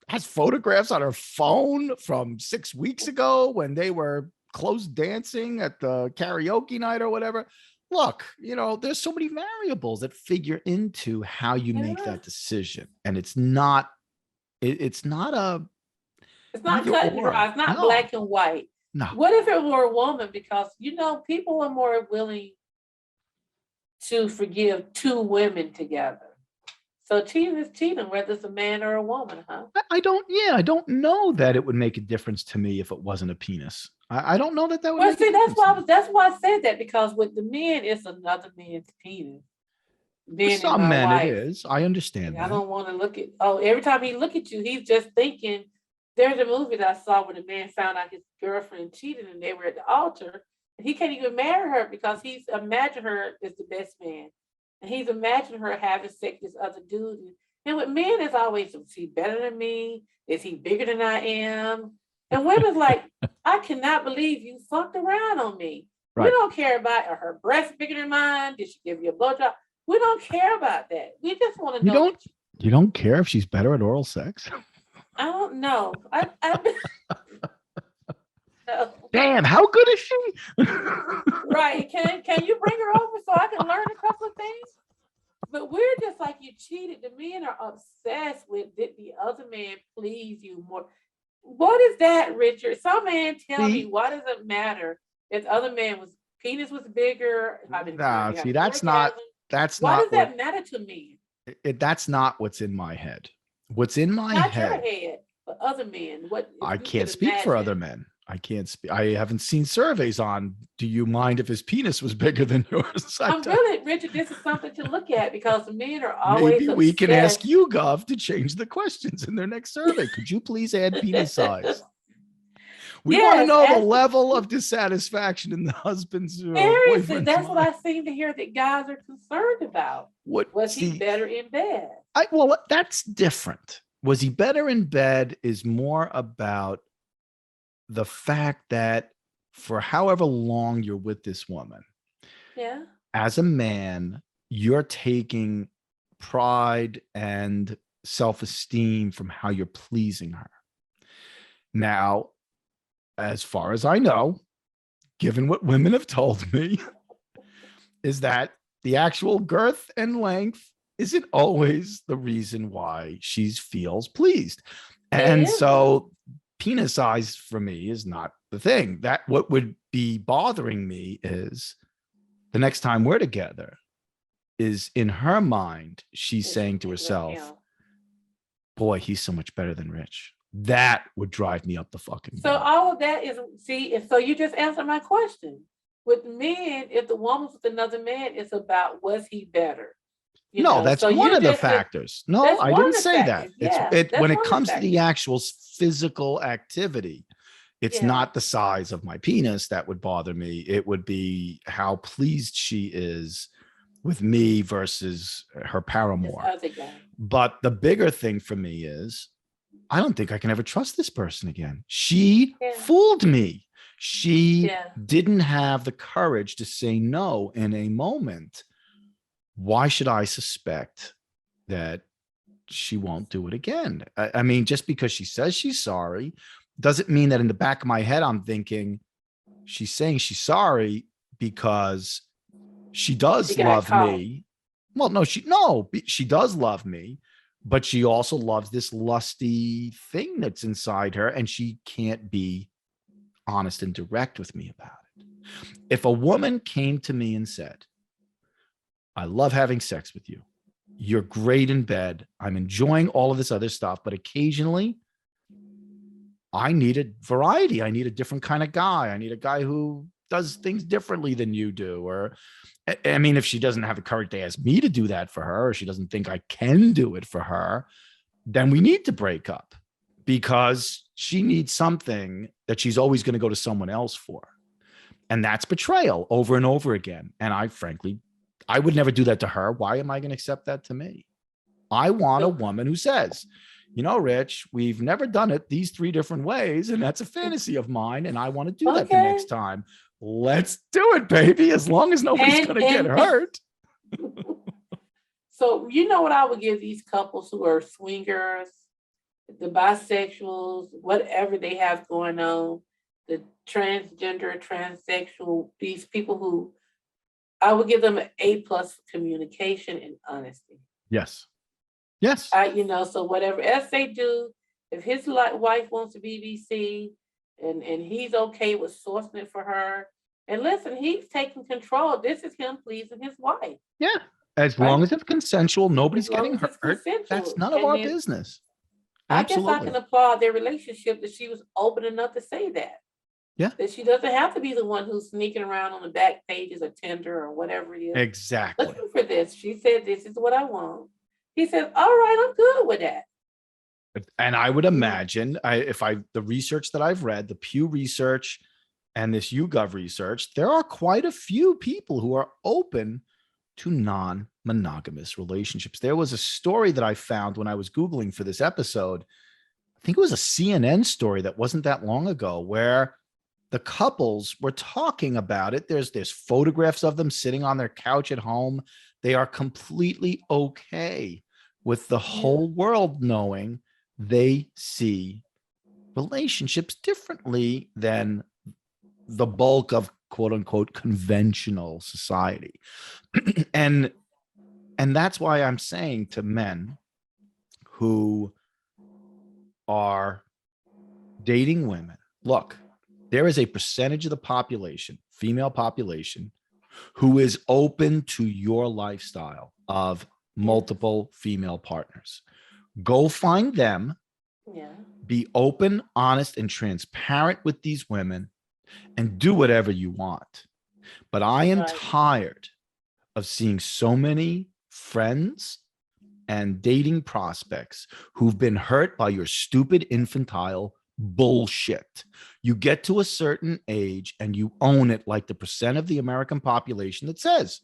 has photographs on her phone from 6 weeks ago when they were close dancing at the karaoke night or whatever. Look, there's so many variables that figure into how you make that decision. And it's not It's not either cut and or. dry. It's not No. black and white. No. What if it were a woman? Because, people are more willing to forgive 2 women together. So cheating is cheating, whether it's a man or a woman, huh? I don't know that it would make a difference to me if it wasn't a penis. I don't know that would. Well, see, that's why I said that, because with the men, it's another man's penis. For some men, it is. I understand that. I don't want to look at. Every time he look at you, he's just thinking. There's a movie that I saw where the man found out his girlfriend cheated, and they were at the altar, and he can't even marry her because he's imagined her as the best man, and he's imagined her having sex with this other dude. And with men, it's always, is he better than me? Is he bigger than I am? And women's like, I cannot believe you fucked around on me. Right. We don't care about, are her breasts bigger than mine? Did she give you a blowjob? We don't care about that. We just want to know. You don't care if she's better at oral sex? I don't know. No. Damn, how good is she? Right. Can you bring her over so I can learn a couple of things? But we're just like, you cheated. The men are obsessed with, did the other man please you more? What is that, Richard? Some man tell me, why does it matter if the other man penis was bigger? That's not why does that matter to me? That's not what's in my head. What's in my head? Not your head, but other men. I can't speak for other men. I can't speak. I haven't seen surveys on, do you mind if his penis was bigger than yours? Richard, this is something to look at, because the men are always Maybe we can ask you, Gov, to change the questions in their next survey. Could you please add penis size? We want to know the level of dissatisfaction in the husband's boyfriend's that's mind. What I seem to hear that guys are concerned about. Was he better in bed? That's different. Was he better in bed is more about the fact that for however long you're with this woman, as a man, you're taking pride and self-esteem from how you're pleasing her. Now, as far as I know, given what women have told me, is that the actual girth and length isn't always the reason why she feels pleased. And so penis size for me is not the thing. That what would be bothering me is the next time we're together is, in her mind, she's saying to herself, boy, he's so much better than Rich. That would drive me up the fucking So all of that is, so you just answered my question. With men, if the woman's with another man, it's about, was he better? That's one of the factors. No, I didn't say that. When it comes to the actual physical activity, it's not the size of my penis that would bother me. It would be how pleased she is with me versus her paramour. But the bigger thing for me is, I don't think I can ever trust this person again. She fooled me. She didn't have the courage to say no in a moment. Why should I suspect that she won't do it again. I mean, just because she says she's sorry doesn't mean that in the back of my head, I'm thinking she's saying she's sorry because she She does got love caught. me. Well, no, she does love me, but she also loves this lusty thing that's inside her, and she can't be honest and direct with me about it. If a woman came to me and said, I love having sex with you, you're great in bed, I'm enjoying all of this other stuff, but occasionally I need a variety. I need a different kind of guy. I need a guy who does things differently than you do. Or, I mean, if she doesn't have the courage to ask me to do that for her, or she doesn't think I can do it for her, then we need to break up because she needs something that she's always going to go to someone else for. And that's betrayal over and over again. And I frankly, I would never do that to her. Why am I going to accept that to me? I want a woman who says, you know, Rich, we've never done it these 3 different ways, and that's a fantasy of mine, and I want to do that the Okay. next time. Let's do it, baby, as long as nobody's going to get hurt. So you know what I would give these couples who are swingers, the bisexuals, whatever they have going on, the transgender, transsexual, these people who I would give them an A+ for communication and honesty. Yes. Yes. So whatever else they do, if his wife wants a BBC and he's okay with sourcing it for her, and listen, he's taking control. This is him pleasing his wife. Yeah. As long as it's consensual, nobody's getting hurt. That's none of our business. Absolutely. I guess I can applaud their relationship that she was open enough to say that. Yeah. That she doesn't have to be the one who's sneaking around on the back pages of Tinder or whatever it is. Exactly. Looking for this. She said, this is what I want. He said, all right, I'm good with that. And I would imagine the research that I've read, the Pew research and this YouGov research, there are quite a few people who are open to non-monogamous relationships. There was a story that I found when I was Googling for this episode. I think it was a CNN story that wasn't that long ago where the couples were talking about it. There's photographs of them sitting on their couch at home. They are completely okay with the whole world knowing they see relationships differently than the bulk of quote unquote conventional society. and that's why I'm saying to men who are dating women, look, there is a percentage of the population, female population, who is open to your lifestyle of multiple female partners. Go find them. Yeah. Be open, honest, and transparent with these women and do whatever you want. But I am tired of seeing so many friends and dating prospects who've been hurt by your stupid infantile bullshit. You get to a certain age and you own it like the percent of the American population that says,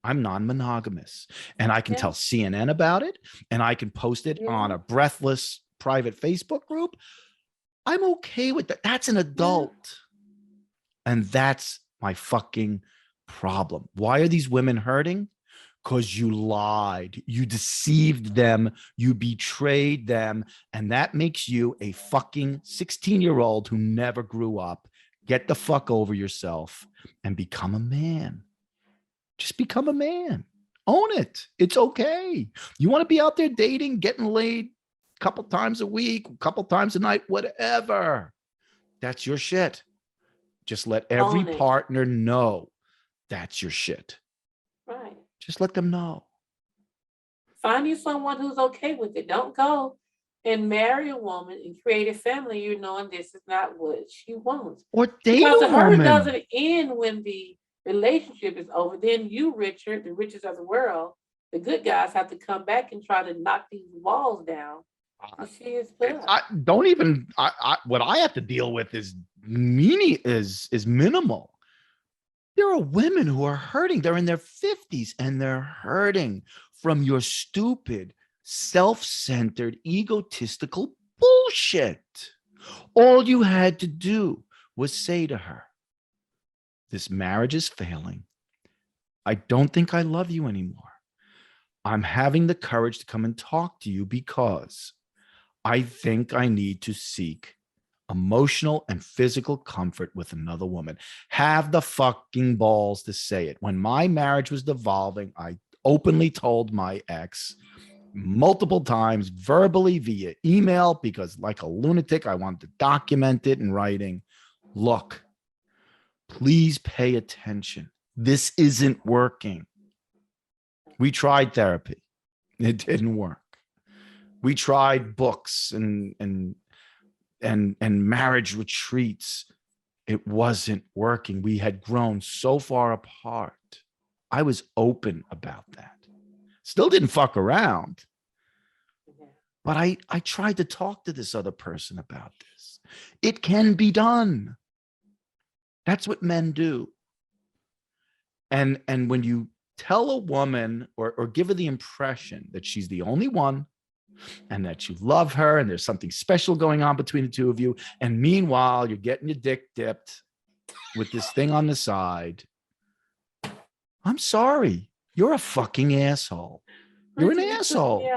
I'm non-monogamous, and I can tell CNN about it, and I can post it on a breathless private Facebook group. I'm okay with that. That's an adult. And that's my fucking problem. Why are these women hurting? Because you lied, you deceived them, you betrayed them, and that makes you a fucking 16-year-old who never grew up. Get the fuck over yourself and become a man. Just become a man. Own it. It's okay. You want to be out there dating, getting laid a couple times a week, a couple times a night, whatever. That's your shit. Just let every partner know that's your shit. Right. Just let them know. Find you someone who's okay with it. Don't go and marry a woman and create a family, you knowing this is not what she wants. Or date because a woman. Because doesn't end when the relationship is over. Then you, Richard, the richest of the world, the good guys have to come back and try to knock these walls down. She is good. What I have to deal with is minimal. There are women who are hurting. They're in their 50s and they're hurting from your stupid, self-centered, egotistical bullshit. All you had to do was say to her, this marriage is failing. I don't think I love you anymore. I'm having the courage to come and talk to you because I think I need to seek emotional and physical comfort with another woman. Have the fucking balls to say it. When my marriage was devolving, I openly told my ex multiple times, verbally, via email, because like a lunatic, I wanted to document it in writing. Look, please pay attention. This isn't working. We tried therapy. It didn't work. We tried books and marriage retreats. It wasn't working. We had grown so far apart. I was open about that. Still didn't fuck around. But I tried to talk to this other person about this. It can be done. That's what men do. And when you tell a woman or give her the impression that she's the only one and that you love her and there's something special going on between the two of you, and meanwhile you're getting your dick dipped with this thing on the side, I'm sorry, you're a fucking asshole. You're an asshole.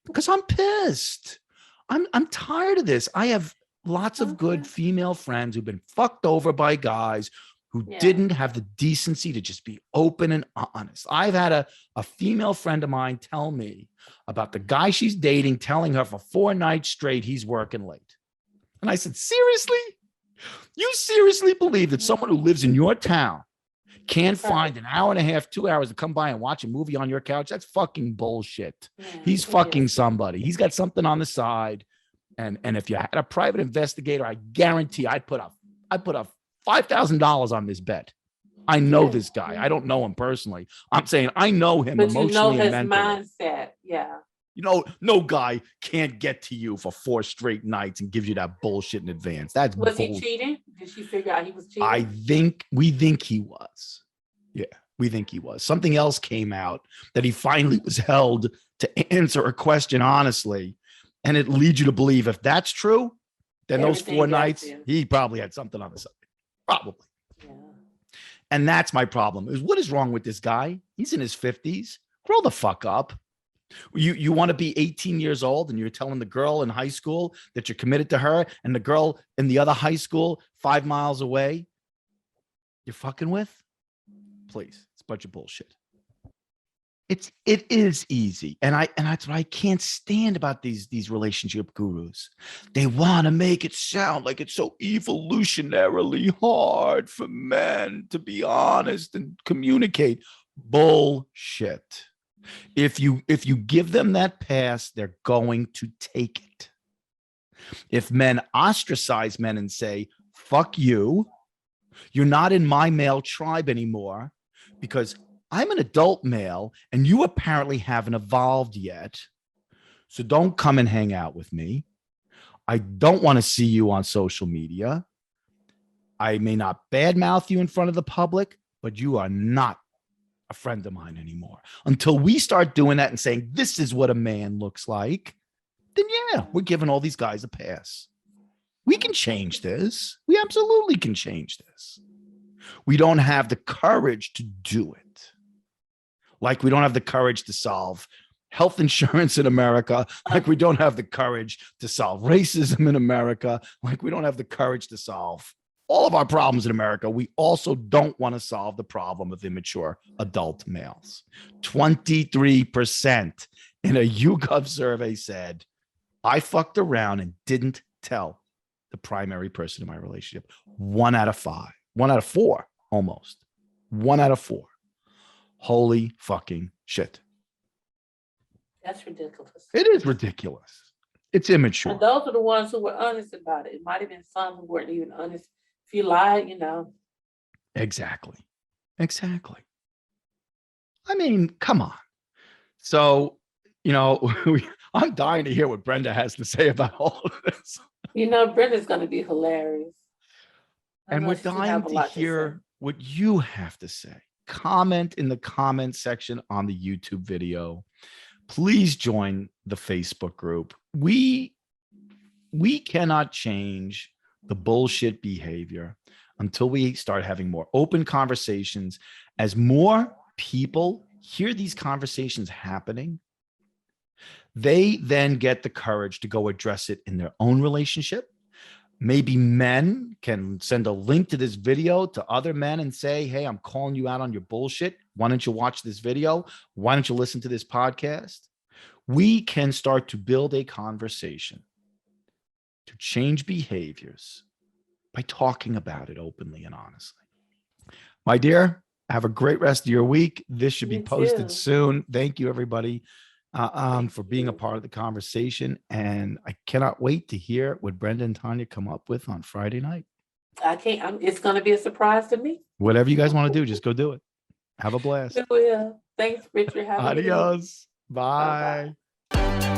Because I'm pissed. I'm tired of this. I have lots of good female friends who've been fucked over by guys who didn't have the decency to just be open and honest. I've had a female friend of mine tell me about the guy she's dating, telling her for 4 nights straight he's working late. And I said, seriously? You seriously believe that someone who lives in your town can't find an hour and a half, 2 hours to come by and watch a movie on your couch? That's fucking bullshit. He's fucking somebody. He's got something on the side. And if you had a private investigator, I guarantee I'd put up $5,000 on this bet. I know this guy. I don't know him personally. I'm saying I know him emotionally and mentally. But you know his mindset. Yeah. You know, no guy can't get to you for 4 straight nights and gives you that bullshit in advance. That's was bullshit. He cheating? Did she figure out he was cheating? We think he was. Yeah, we think he was. Something else came out that he finally was held to answer a question honestly. And it leads you to believe if that's true, then those 4 nights, he probably had something on the side. Probably. Yeah. And that's my problem. Is what is wrong with this guy? He's in his 50s. Grow the fuck up. You want to be 18 years old and you're telling the girl in high school that you're committed to her, and the girl in the other high school 5 miles away you're fucking with? Please, it's a bunch of bullshit. It is easy. And that's what I can't stand about these relationship gurus. They want to make it sound like it's so evolutionarily hard for men to be honest and communicate. Bullshit. If you give them that pass, they're going to take it. If men ostracize men and say, fuck you, you're not in my male tribe anymore because I'm an adult male and you apparently haven't evolved yet. So don't come and hang out with me. I don't want to see you on social media. I may not badmouth you in front of the public, but you are not a friend of mine anymore. Until we start doing that and saying, this is what a man looks like, then yeah, we're giving all these guys a pass. We can change this. We absolutely can change this. We don't have the courage to do it. Like we don't have the courage to solve health insurance in America. Like we don't have the courage to solve racism in America. Like we don't have the courage to solve all of our problems in America. We also don't want to solve the problem of immature adult males. 23% in a YouGov survey said, I fucked around and didn't tell the primary person in my relationship. 1 out of 5, 1 out of 4, almost 1 out of 4. Holy fucking shit. That's ridiculous. It is ridiculous. It's immature. And those are the ones who were honest about it. It might have been some who weren't even honest. If you lied, you know. Exactly. I mean, come on. So, you know, I'm dying to hear what Brenda has to say about all of this. You know, Brenda's going to be hilarious. And we're dying to hear what you have to say. Comment in the comment section on the YouTube video. Please join the Facebook group. We cannot change the bullshit behavior until we start having more open conversations. As more people hear these conversations happening, they then get the courage to go address it in their own relationship. Maybe men can send a link to this video to other men and say, hey, I'm calling you out on your bullshit. Why don't you watch this video? Why don't you listen to this podcast? We can start to build a conversation to change behaviors by talking about it openly and honestly. My dear, have a great rest of your week. This should be You posted too. soon. Thank you, everybody, Thank for being a you. part of the conversation. And I cannot wait to hear what Brenda and Tonya come up with on Friday night. I can't, it's going to be a surprise to me. Whatever you guys want to do, just go do it. Have a blast. It will. Thanks, Richard. Have a good evening. Adios. Bye-bye. Bye.